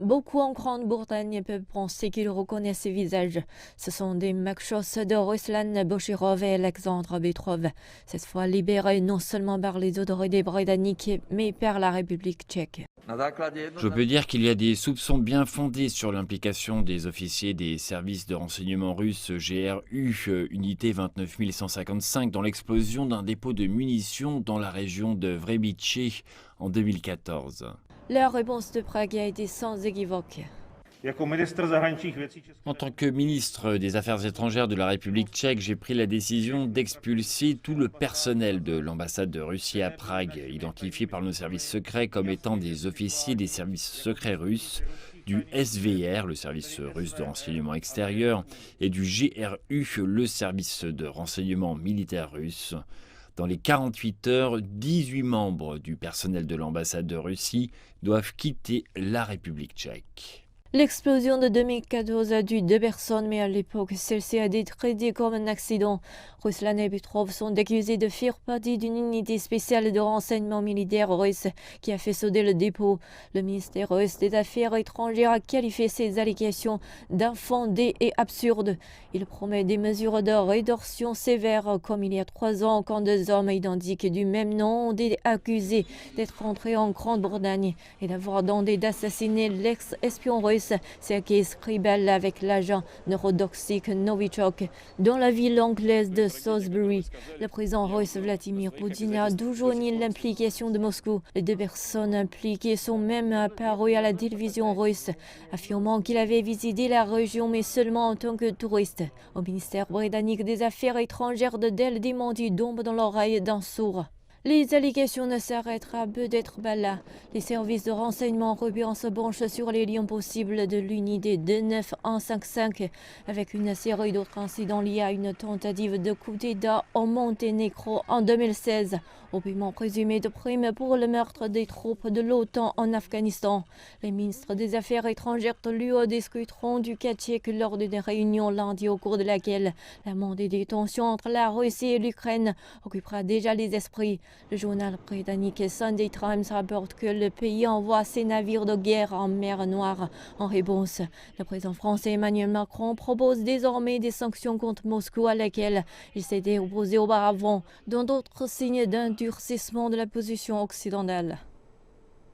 Beaucoup en Grande-Bretagne peuvent penser qu'ils reconnaissent ces visages. Ce sont des mugshots de Ruslan Bochirov et Alexandre Petrov, cette fois libérés non seulement par les autorités britanniques, mais par la République tchèque. Je peux dire qu'il y a des soupçons bien fondés sur l'implication des officiers des services de renseignement russes GRU, unité 29155, dans l'explosion d'un dépôt de munitions dans la région de Vrbice en 2014. Leur réponse de Prague a été sans équivoque. En tant que ministre des Affaires étrangères de la République tchèque, j'ai pris la décision d'expulser tout le personnel de l'ambassade de Russie à Prague, identifié par nos services secrets comme étant des officiers des services secrets russes, du SVR, le service russe de renseignement extérieur, et du GRU, le service de renseignement militaire russe. Dans les 48 heures, 18 membres du personnel de l'ambassade de Russie doivent quitter la République tchèque. L'explosion de 2014 a tué 2 personnes, mais à l'époque, celle-ci a été traitée comme un accident. Ruslan et Petrov sont accusés de faire partie d'une unité spéciale de renseignement militaire russe qui a fait sauter le dépôt. Le ministère russe des Affaires étrangères a qualifié ces allégations d'infondées et absurdes. Il promet des mesures de rétorsion sévères, comme il y a 3 ans, quand 2 hommes identiques du même nom ont été accusés d'être entrés en Grande-Bretagne et d'avoir tenté d'assassiner l'ex-espion russe Sergei Skripal avec l'agent neurotoxique Novichok dans la ville anglaise de Salisbury. Le président russe Vladimir Poutine a toujours nié l'implication de Moscou. Les 2 personnes impliquées sont même apparues à la télévision russe, affirmant qu'il avait visité la région mais seulement en tant que touriste. Au ministère britannique des Affaires étrangères, de tels démentis tombent dans l'oreille d'un sourd. Les allégations ne s'arrêteront peut-être pas là. Les services de renseignement européens se penchent sur les liens possibles de l'unité 29155 avec une série d'autres incidents liés à une tentative de coup d'État au Monténégro en 2016, au paiement présumé de primes pour le meurtre des troupes de l'OTAN en Afghanistan. Les ministres des Affaires étrangères de l'UE discuteront du cas tchèque lors d'une réunion lundi au cours de laquelle la montée des tensions entre la Russie et l'Ukraine occupera déjà les esprits. Le journal britannique Sunday Times rapporte que le pays envoie ses navires de guerre en mer Noire. En réponse, le président français Emmanuel Macron propose désormais des sanctions contre Moscou à laquelle il s'était opposé auparavant, dont d'autres signes d'un durcissement de la position occidentale.